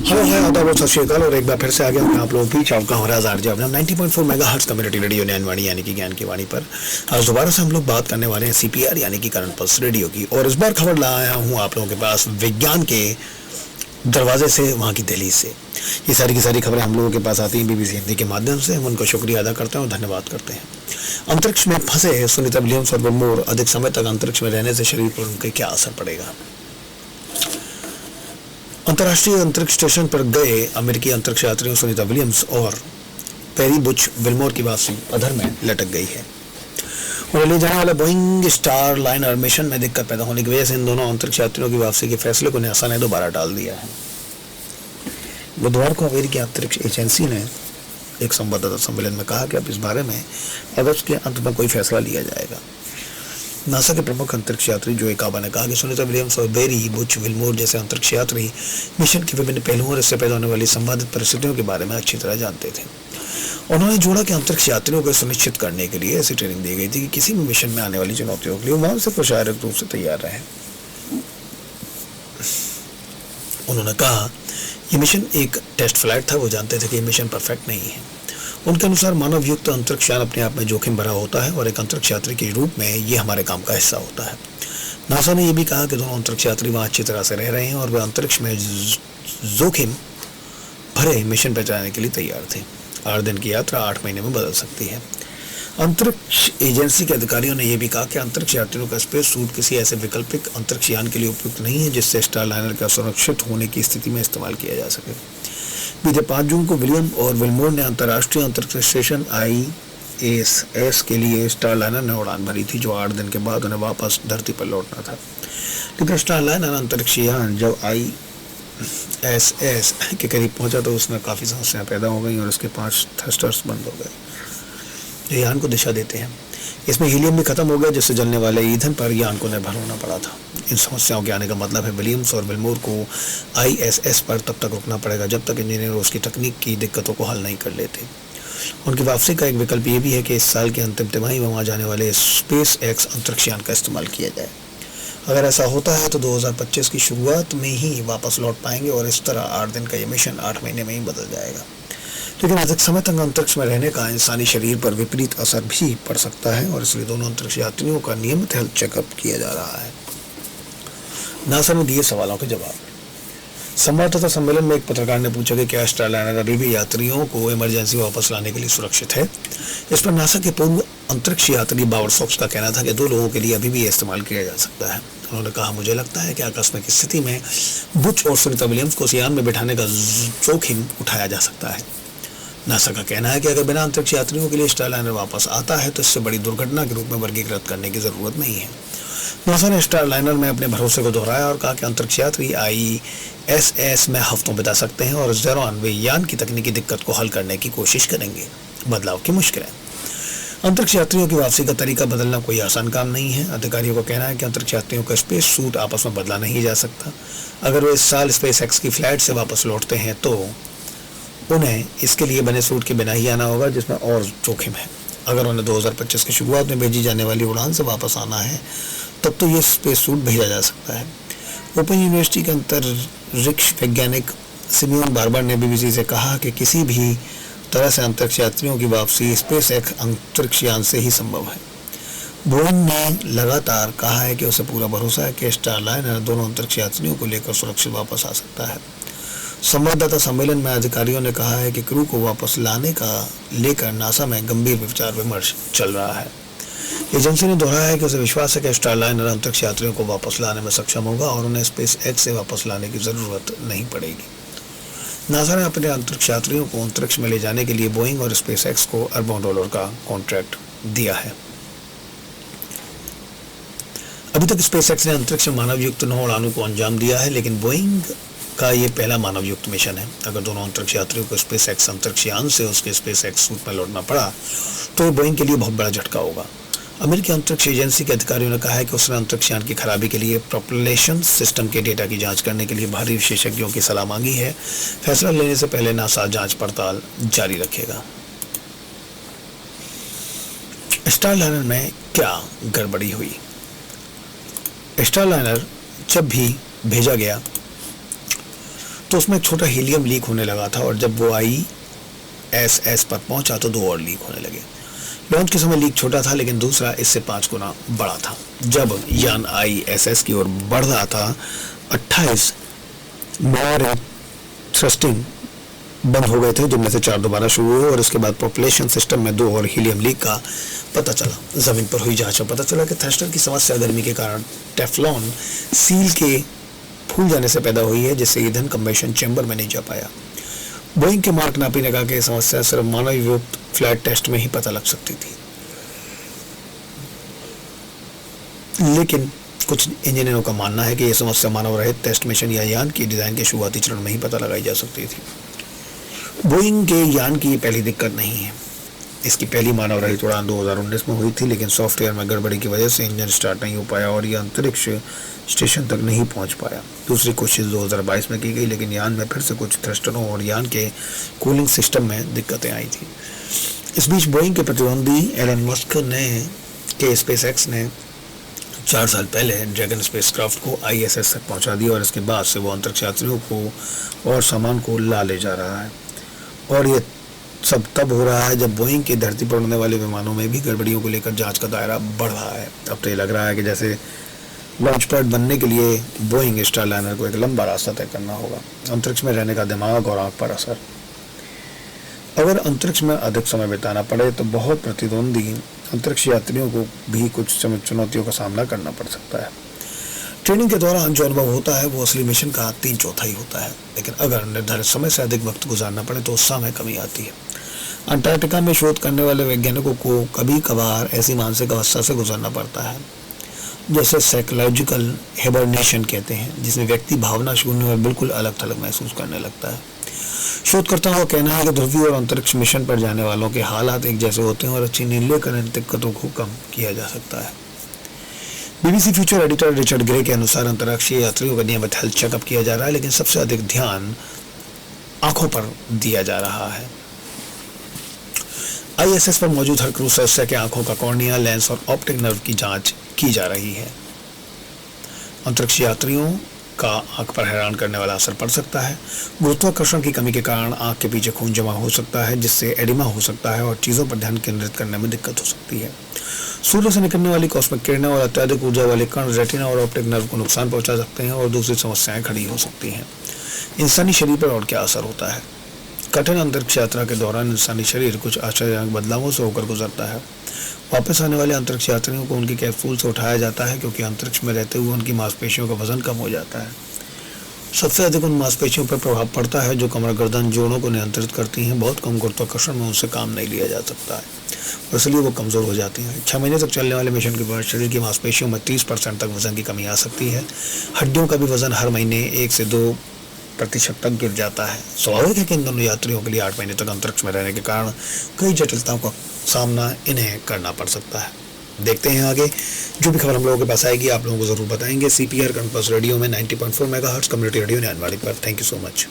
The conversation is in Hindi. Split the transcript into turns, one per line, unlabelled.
हेलो हाय आदाब और सत श्री अकाल और एक बार फिर से आ गया मैं आप लोगों के बीच आपका हो रहा है आरजे अपना 90.4 मेगाहर्ट्ज कम्युनिटी रेडियो ज्ञानवाणी यानी कि ज्ञान की वाणी पर। आज दोबारा से हम लोग बात करने वाले हैं सीपीआर यानी कि करंट पल्स रेडियो की। और इस बार खबर लाया हूँ आप लोगों के पास विज्ञान के दरवाजे से, वहाँ की दहलीज से। ये सारी की सारी खबरें हम लोगों के पास आती हैं बीबीसी हिंदी के माध्यम से। हम उनको शुक्रिया अदा करते हैं और धन्यवाद करते हैं। अंतरिक्ष में फंसे सुनीता विलियम्स और विल्मोर, अधिक समय तक अंतरिक्ष में रहने से शरीर पर उनके क्या असर पड़ेगा। अंतर्राष्ट्रीय अंतरिक्ष स्टेशन पर गए अमेरिकी अंतरिक्ष यात्रियों सुनीता विलियम्स और पेरी बुच विल्मोर की वापसी अधर में लटक गई है। उन्हें ले जाने वाले बोइंग स्टार लाइनर मिशन में दिक्कत पैदा होने की वजह से इन दोनों अंतरिक्ष यात्रियों की वापसी के फैसले को नासा ने दोबारा टाल दिया है। बुधवार को अमेरिकी अंतरिक्ष एजेंसी ने एक संवाददाता सम्मेलन में कहा कि अब इस बारे में अगस्त के अंत में कोई फैसला लिया जाएगा। नासा के प्रमुख अंतरिक्ष यात्री जो काबा ने कहा कि सुनीता विलियम्स और बेरी बुच विल्मोर जैसे अंतरिक्ष यात्री मिशन के विभिन्न पहलुओं और इससे पैदा होने वाली संभावित परिस्थितियों के बारे में अच्छी तरह जानते थे। उन्होंने जोड़ा कि अंतरिक्ष यात्रियों को सुनिश्चित करने के लिए ऐसी ट्रेनिंग दी गई थी कि किसी भी मिशन में आने वाली चुनौतियों के लिए वहां से शारीरिक रूप से तैयार रहे। उन्होंने कहा यह मिशन एक टेस्ट फ्लाइट था। वो जानते थे कि यह मिशन परफेक्ट नहीं है। उनके अनुसार मानव युक्त अंतरिक्ष यान अपने आप में जोखिम भरा होता है और एक अंतरिक्ष यात्री के रूप में ये हमारे काम का हिस्सा होता है। नासा ने यह भी कहा कि दोनों अंतरिक्ष यात्री वहां अच्छी तरह से रह रहे हैं और वे अंतरिक्ष में जोखिम भरे मिशन पर जाने के लिए तैयार थे। 8 दिन की यात्रा 8 महीने में बदल सकती है। अंतरिक्ष एजेंसी के अधिकारियों ने यह भी कहा कि अंतरिक्ष यात्रियों का स्पेस सूट किसी ऐसे वैकल्पिक अंतरिक्ष यान के लिए उपयुक्त नहीं है जिससे स्टार लाइनर का सुरक्षित होने की स्थिति में इस्तेमाल किया जा सके। बीते 5 जून को विलियम और विल्मोर ने अंतर्राष्ट्रीय अंतरिक्ष स्टेशन ISS के लिए स्टार लाइनर ने उड़ान भरी थी, जो 8 दिन के बाद उन्हें वापस धरती पर लौटना था। लेकिन स्टार लाइनर अंतरिक्ष यान जब ISS के करीब पहुंचा तो उसमें काफ़ी समस्याएं पैदा हो गई और उसके 5 थ्रस्टर्स बंद हो गए जो यान को दिशा देते हैं। इसमें हीलियम भी खत्म हो गया जिससे जलने वाले ईंधन पर यान को निर्भर होना पड़ा था। इन समस्याओं के आने का मतलब है विलियम्स और विल्मोर को ISS पर तब तक रुकना पड़ेगा जब तक इंजीनियर उसकी तकनीक की दिक्कतों को हल नहीं कर लेते। उनकी वापसी का एक विकल्प ये भी है कि इस साल की अंतिम तिमाही में वहाँ जाने वाले SpaceX अंतरिक्ष यान का इस्तेमाल किया जाए। अगर ऐसा होता है तो 2025 की शुरुआत में ही वापस लौट पाएंगे और इस तरह 8 दिन का ये मिशन 8 महीने में ही बदल जाएगा। लेकिन अधिक समय तक अंतरिक्ष में रहने का इंसानी शरीर पर विपरीत असर भी पड़ सकता है और इसलिए दोनों अंतरिक्ष यात्रियों का नियमित हेल्थ चेकअप किया जा रहा है। नासा ने दिए सवालों के जवाब। संवाददाता सम्मेलन में एक पत्रकार ने पूछा कि क्या स्टार लाइनर अभी भी यात्रियों को इमरजेंसी वापस लाने के लिए सुरक्षित है। इस पर नासा के पूर्व अंतरिक्ष यात्री बावर सॉक्स का कहना था कि 2 लोगों के लिए अभी भी इस्तेमाल किया जा सकता है। उन्होंने कहा मुझे लगता है कि आकस्मिक स्थिति में बुच और सुनीता विलियम्स को यान में बिठाने का जोखिम उठाया जा सकता है। नासा का कहना है कि अगर बिना अंतरिक्ष यात्रियों के लिए स्टार लाइनर वापस आता है तो इससे बड़ी दुर्घटना के रूप में वर्गीकृत करने की जरूरत नहीं है। नासा ने स्टार लाइनर में अपने भरोसे को दोहराया और कहा कि अंतरिक्ष यात्री ISS में हफ्तों बिता सकते हैं और इस दौरान वे यान की तकनीकी दिक्कत को हल करने की कोशिश करेंगे। बदलाव की मुश्किलें। अंतरिक्ष यात्रियों की वापसी का तरीका बदलना कोई आसान काम नहीं है। अधिकारियों का कहना है कि अंतरिक्ष यात्रियों का स्पेस सूट आपस में बदला नहीं जा सकता। अगर वे इस साल SpaceX की फ्लाइट से वापस लौटते हैं तो उन्हें इसके लिए बने सूट के बिना ही आना होगा जिसमें और जोखिम है। अगर उन्हें 2025 की शुरुआत में भेजी जाने वाली उड़ान से वापस आना है तब तो ये स्पेस सूट भेजा जा सकता है। ओपन यूनिवर्सिटी के अंतरिक्ष वैज्ञानिक सिमियोन बार्बर ने BBC से कहा कि किसी भी तरह से अंतरिक्ष यात्रियों की वापसी SpaceX अंतरिक्ष यान से ही संभव है। बोइंग ने लगातार कहा है कि उसे पूरा भरोसा है कि स्टार लाइनर दोनों अंतरिक्ष यात्रियों को लेकर सुरक्षित वापस आ सकता है। संवाददाता सम्मेलन में अधिकारियों ने कहा है कि क्रू को वापस लाने का लेकर नासा में गंभीर विचार विमर्श चल रहा है। एजेंसी ने दोहराया है कि उसे विश्वास है कि स्टार लाइनर अंतरिक्ष यात्रियों को वापस लाने में सक्षम होगा और उन्हें SpaceX से वापस लाने की जरूरत नहीं पड़ेगी। नासा ने अपने अंतरिक्ष यात्रियों को अंतरिक्ष में ले जाने के लिए बोइंग और SpaceX को अरबों डॉलर का कॉन्ट्रैक्ट दिया है। अभी तक SpaceX ने अंतरिक्ष में मानव युक्त 9 उड़ानों को अंजाम दिया है, लेकिन बोइंग का ये पहला मानव युक्त मिशन है। अगर दोनों अंतरिक्ष यात्रियों को SpaceX अंतरिक्ष यान से उसके SpaceX सूट में लौटना पड़ा तो ये बोइंग के लिए बहुत बड़ा झटका होगा। अमेरिकी अंतरिक्ष एजेंसी के अधिकारियों ने कहा है कि उसने अंतरिक्ष यान की खराबी के लिए प्रोपल्शन सिस्टम के डेटा की जांच करने के लिए बाहरी विशेषज्ञों की सलाह मांगी है। फैसला लेने से पहले नासा जांच पड़ताल जारी रखेगा। स्टार लाइनर में क्या गड़बड़ी हुई। स्टार लाइनर जब भी भेजा गया तो उसमें एक छोटा हीलियम लीक होने लगा था और जब वो ISS पर पहुंचा तो 2 और लीक होने लगे। लॉन्च के समय लीक छोटा था लेकिन दूसरा इससे 5 गुना बड़ा था। जब यान ISS की ओर बढ़ रहा था 28 नए थ्रस्टिंग बंद हो गए थे, जिनमें से 4 दोबारा शुरू हुए और उसके बाद पॉपुलेशन सिस्टम में 2 और हीलियम लीक का पता चला। जमीन पर हुई जांच में पता चला कि थ्रस्टर की समस्या गर्मी के कारण टेफ्लॉन सील के फूल जाने से पैदा हुई है, जिससे ईंधन कंबेशन चैम्बर में नहीं जा पाया। बोइंग के मार्क नापी ने कहा कि समस्या सिर्फ मानव युक्त फ्लैट टेस्ट में ही पता लग सकती थी, लेकिन कुछ इंजीनियरों का मानना है कि यह समस्या मानव रहित टेस्ट मिशन या यान की डिजाइन के शुरुआती चरण में ही पता लगाई जा सकती थी। बोइंग के यान की पहली दिक्कत नहीं है। इसकी पहली मानव रहित उड़ान 2019 में हुई थी, लेकिन सॉफ्टवेयर में गड़बड़ी की वजह से इंजन स्टार्ट नहीं हो पाया और यह अंतरिक्ष स्टेशन तक नहीं पहुंच पाया। दूसरी कोशिश 2022 में की गई, लेकिन यान में फिर से कुछ थ्रस्टरों और यान के कूलिंग सिस्टम में दिक्कतें आई थी। इस बीच बोइंग के प्रतिद्वंदी एलन मस्क के स्पेसएक्स ने 4 साल पहले ड्रैगन स्पेसक्राफ्ट को ISS तक पहुंचा दिया और इसके बाद से वो अंतरिक्ष यात्रियों को और सामान को ला ले जा रहा है। और ये सब तब हो रहा है जब बोइंग के धरती पर उड़ने वाले विमानों में भी गड़बड़ियों को लेकर जांच का दायरा बढ़ रहा है। अब तो ये लग रहा है कि जैसे लॉन्च पैड बनने के लिए बोइंग स्टारलाइनर को एक लंबा रास्ता तय करना होगा। अंतरिक्ष में रहने का दिमाग और आंख पर असर। अगर अंतरिक्ष में अधिक समय बिताना पड़े तो बहुत प्रतिद्वंदी अंतरिक्ष यात्रियों को भी कुछ चुनौतियों का सामना करना पड़ सकता है। ट्रेनिंग के दौरान जो अनुभव होता है वो असली मिशन का 3/4 होता है, लेकिन अगर निर्धारित समय से अधिक वक्त गुजारना पड़े तो उत्साह में कमी आती है। अंटार्कटिका में शोध करने वाले वैज्ञानिकों को कभी कभार ऐसी मानसिक अवस्था से गुजरना पड़ता है जैसे साइकोलॉजिकल हिबरनेशन कहते हैं, जिसमें व्यक्ति भावना शून्य और बिल्कुल अलग थलग महसूस करने लगता है। शोधकर्ताओं का कहना है कि ध्रुवीय और अंतरिक्ष मिशन पर जाने वालों के हालात एक जैसे होते हैं और अच्छी नींद लेकर इन दिक्कतों को कम किया जा सकता है। BBC future editor Richard grey के अनुसार अंतर्राष्ट्रीय यात्रियों का नियमित हेल्थ चेकअप किया जा रहा है, लेकिन सबसे अधिक ध्यान आंखों पर दिया जा रहा है। ISS पर मौजूद हर क्रू सदस्य के आंखों का कॉर्निया, लेंस और ऑप्टिक नर्व की जांच की जा रही है। अंतरिक्ष यात्रियों का आंख पर हैरान करने वाला असर पड़ सकता है। गुरुत्वाकर्षण की कमी के कारण आंख के पीछे खून जमा हो सकता है, जिससे एडिमा हो सकता है और चीजों पर ध्यान केंद्रित करने में दिक्कत हो सकती है। सूर्य से निकलने वाली कॉस्मिक किरणें और अत्यधिक ऊर्जा वाले कण रेटिना और ऑप्टिक नर्व को नुकसान पहुंचा सकते हैं और दूसरी समस्याएं खड़ी हो सकती हैं। इंसानी शरीर पर और क्या असर होता है? कठिन अंतरिक्ष यात्रा के दौरान इंसानी शरीर कुछ आश्चर्यजनक बदलावों से होकर गुजरता है। वापस आने वाले अंतरिक्ष यात्रियों को उनकी कैप्सूल से उठाया जाता है, क्योंकि अंतरिक्ष में रहते हुए उनकी मांसपेशियों का वजन कम हो जाता है। सबसे अधिक उन मांसपेशियों पर प्रभाव पड़ता है जो कमर गर्दन जोड़ों को नियंत्रित करती हैं। बहुत कम गुरुत्वाकर्षण में उनसे काम नहीं लिया जा सकता है और इसलिए वो कमज़ोर हो जाती हैं। 6 महीने तक चलने वाले मिशन के बाद शरीर की मांसपेशियों में 30% तक वजन की कमी आ सकती है। हड्डियों का भी वजन हर महीने 1 से 2% तक गिर जाता है। स्वाभाविक है कि इन दोनों यात्रियों के लिए 8 महीने तक अंतरिक्ष में रहने के कारण कई जटिलताओं का सामना इन्हें करना पड़ सकता है। देखते हैं आगे, जो भी खबर हम लोगों के पास आएगी आप लोगों को जरूर बताएंगे। CPR कैंपस रेडियो में 90.4 मेगाहर्ट्ज कम्युनिटी रेडियो न्यानवाड़ी पर। Thank you so much.